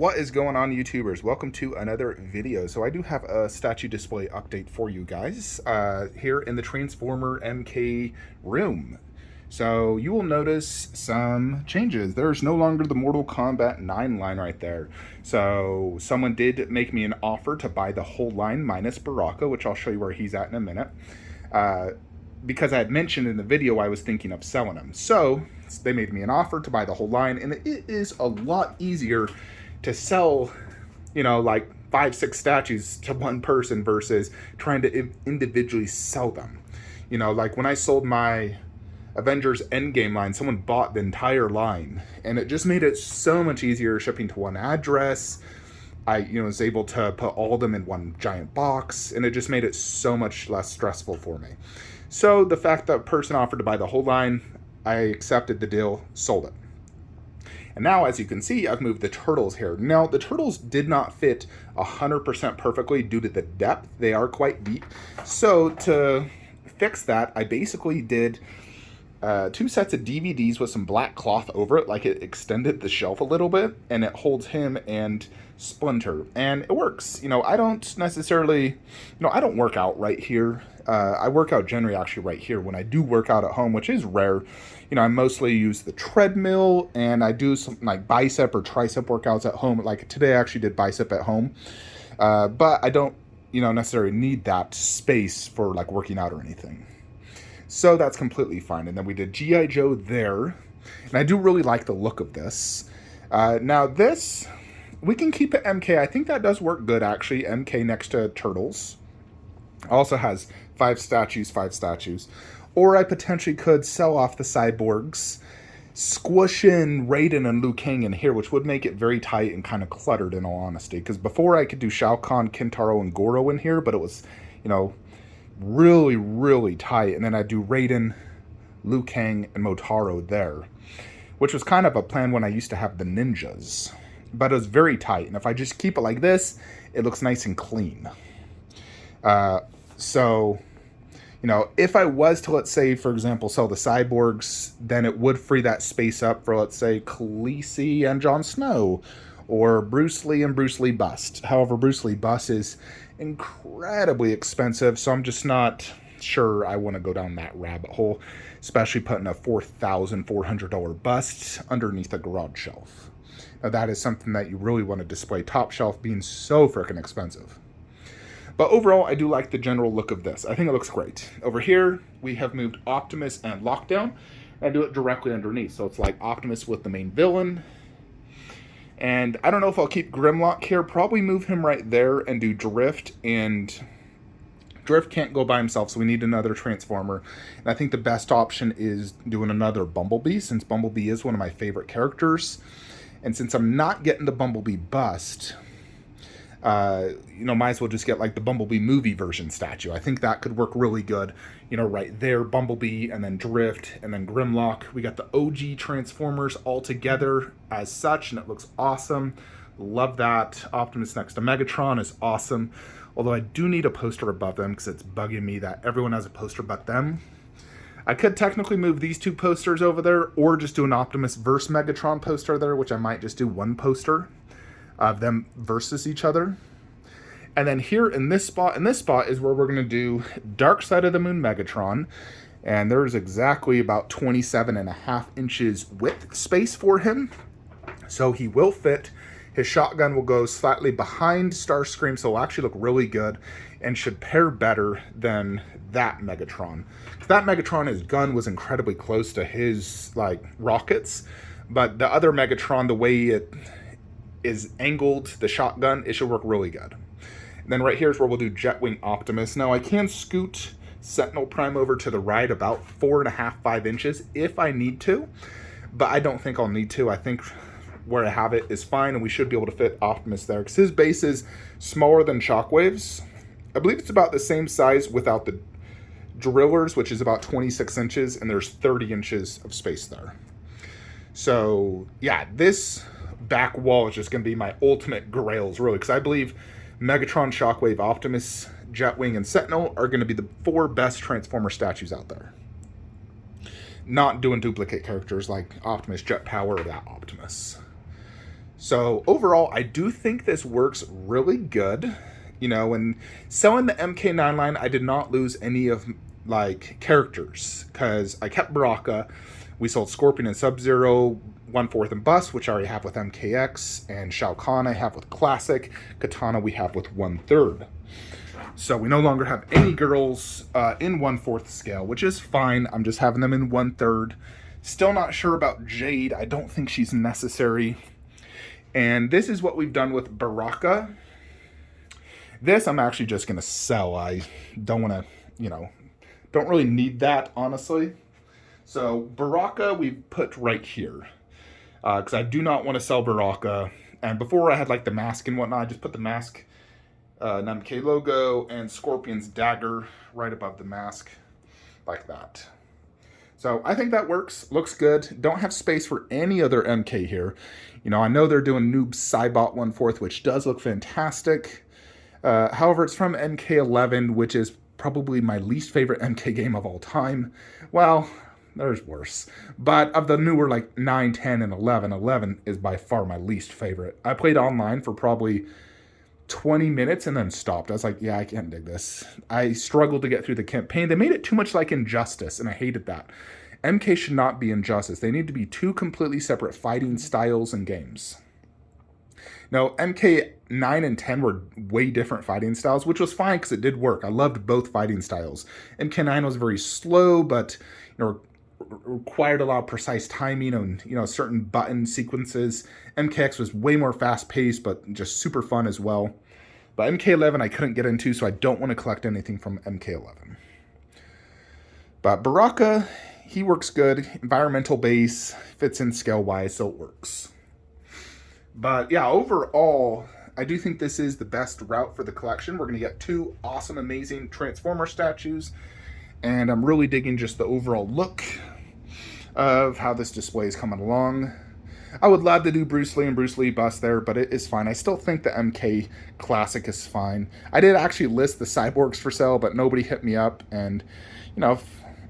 What is going on, YouTubers? Welcome to another video. So I do have a statue display update for you guys here in the Transformer MK room. So you will notice some changes. There's no longer the Mortal Kombat 9 line right there. So someone did make me an offer to buy the whole line minus Baraka, which I'll show you where he's at in a minute. Because I had mentioned in the video I was thinking of selling him. So they made me an offer to buy the whole line, and it is a lot easier to sell, like 5-6 statues to one person versus trying to individually sell them. Like when I sold my Avengers Endgame line, someone bought the entire line, and it just made it so much easier shipping to one address. I was able to put all of them in one giant box, and it just made it so much less stressful for me. So the fact that a person offered to buy the whole line, I accepted the deal, sold it. And now, as you can see, I've moved the turtles here. Now, the turtles did not fit 100% perfectly due to the depth. They are quite deep. So to fix that, I basically did 2 sets of DVDs with some black cloth over it, like it extended the shelf a little bit, and it holds him and Splinter, and it works. I don't necessarily, I don't work out right here. I work out generally actually right here when I do work out at home, which is rare. I mostly use the treadmill, and I do some like bicep or tricep workouts at home. Like today I actually did bicep at home, but I don't, necessarily need that space for like working out or anything. So that's completely fine. And then we did G.I. Joe there, and I do really like the look of this. Now this, we can keep it MK. I think that does work good, actually. MK next to Turtles. Also has 5 statues. Or I potentially could sell off the cyborgs, squish in Raiden and Liu Kang in here, which would make it very tight and kind of cluttered, in all honesty. Because before I could do Shao Kahn, Kintaro, and Goro in here, but it was, really, really tight. And then I'd do Raiden, Liu Kang, and Motaro there, which was kind of a plan when I used to have the ninjas. But it was very tight, and if I just keep it like this, it looks nice and clean. If I was to, let's say, for example, sell the cyborgs, then it would free that space up for, let's say, Khaleesi and Jon Snow, or Bruce Lee and Bruce Lee Bust. However, Bruce Lee Bust is incredibly expensive, so I'm just not sure I want to go down that rabbit hole, especially putting a $4,400 bust underneath a garage shelf. Now, that is something that you really want to display top shelf, being so freaking expensive. But overall, I do like the general look of this. I think it looks great. Over here, we have moved Optimus and Lockdown. I do it directly underneath, so it's like Optimus with the main villain. And I don't know if I'll keep Grimlock here. Probably move him right there and do Drift. And Drift can't go by himself, so we need another Transformer. And I think the best option is doing another Bumblebee, since Bumblebee is one of my favorite characters. And since I'm not getting the Bumblebee bust, might as well just get like the Bumblebee movie version statue. I think that could work really good. Right there, Bumblebee, and then Drift, and then Grimlock. We got the OG Transformers all together as such, and it looks awesome. Love that. Optimus next to Megatron is awesome. Although I do need a poster above them because it's bugging me that everyone has a poster but them. I could technically move these 2 posters over there, or just do an Optimus versus Megatron poster there, which I might just do one poster of them versus each other. And then here in this spot is where we're going to do Dark Side of the Moon Megatron. And there's exactly about 27.5 inches width space for him. So he will fit. His shotgun will go slightly behind Starscream, so it'll actually look really good and should pair better than that Megatron. That Megatron, his gun was incredibly close to his rockets, but the other Megatron, the way it is angled, the shotgun, it should work really good. And then right here is where we'll do Jetwing Optimus. Now I can scoot Sentinel Prime over to the right about 4.5-5 inches if I need to, but I don't think I'll need to. I think where I have it is fine, and we should be able to fit Optimus there because his base is smaller than Shockwave's. I believe it's about the same size without the drillers, which is about 26 inches, and there's 30 inches of space there. So yeah, this back wall is just going to be my ultimate grails, really, because I believe Megatron, Shockwave, Optimus, Jetwing, and Sentinel are going to be the 4 best Transformer statues out there. Not doing duplicate characters like Optimus, Jet Power, or that Optimus. So overall, I do think this works really good. You know, when selling the MK9 line, I did not lose any of like characters because I kept Baraka. We sold Scorpion and Sub-Zero, 1/4 and Bust, which I already have with MKX, and Shao Kahn I have with Classic. Katana we have with 1/3. So we no longer have any girls in 1/4 scale, which is fine. I'm just having them in 1/3. Still not sure about Jade. I don't think she's necessary. And this is what we've done with Baraka. This I'm actually just going to sell. I don't want to, you know, don't really need that, honestly. So Baraka we put right here. Because I do not want to sell Baraka. And before I had like the mask and whatnot, I just put the mask, an MK logo, and Scorpion's dagger right above the mask. Like that. So I think that works. Looks good. Don't have space for any other MK here. You know, I know they're doing Noob Cybot 1/4, which does look fantastic. However, it's from MK11, which is probably my least favorite MK game of all time. Well, there's worse. But of the newer, like 9, 10, and 11, 11 is by far my least favorite. I played online for probably 20 minutes and then stopped. I was like, yeah, I can't dig this. I struggled to get through the campaign. They made it too much like Injustice, and I hated that. MK should not be Injustice. They need to be two completely separate fighting styles and games. Now, MK 9 and 10 were way different fighting styles, which was fine because it did work. I loved both fighting styles. MK 9 was very slow, but you know, required a lot of precise timing and, you know, certain button sequences. MKX was way more fast-paced, but just super fun as well. But MK11 I couldn't get into, so I don't want to collect anything from MK11. But Baraka, he works good. Environmental base, fits in scale-wise, so it works. But yeah, overall, I do think this is the best route for the collection. We're going to get two awesome, amazing Transformer statues. And I'm really digging just the overall look of how this display is coming along. I would love to do Bruce Lee and Bruce Lee bust there, but it is fine. I still think the MK Classic is fine. I did actually list the Cyborgs for sale, but nobody hit me up. And, you know,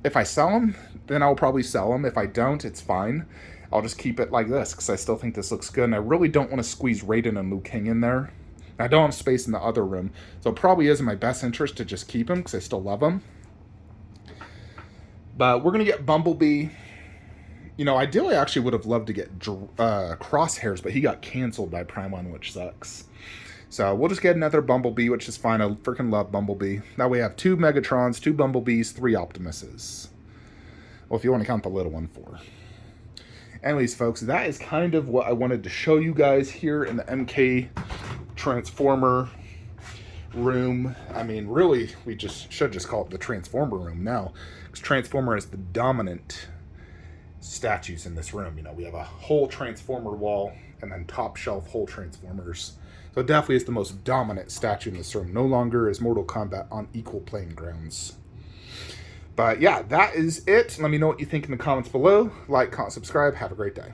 if I sell them, then I'll probably sell them. If I don't, it's fine. I'll just keep it like this because I still think this looks good. And I really don't want to squeeze Raiden and Liu Kang in there. I don't have space in the other room. So it probably is in my best interest to just keep them because I still love them. But we're going to get Bumblebee. You know, ideally I actually would have loved to get Crosshairs, but he got canceled by Prime 1, which sucks. So we'll just get another Bumblebee, which is fine. I freaking love Bumblebee. Now we have 2 Megatrons, 2 Bumblebees, 3 Optimuses. Well, if you want to count the little one, 4. Anyways, folks, that is kind of what I wanted to show you guys here in the MK Transformer room. I mean, really, we should just call it the Transformer room now, because Transformer is the dominant statues in this room. You know, we have a whole Transformer wall and then top shelf whole Transformers. So it definitely is the most dominant statue in this room. No longer is Mortal Kombat on equal playing grounds. But yeah, that is it. Let me know what you think in the comments below. Like, comment, subscribe. Have a great day.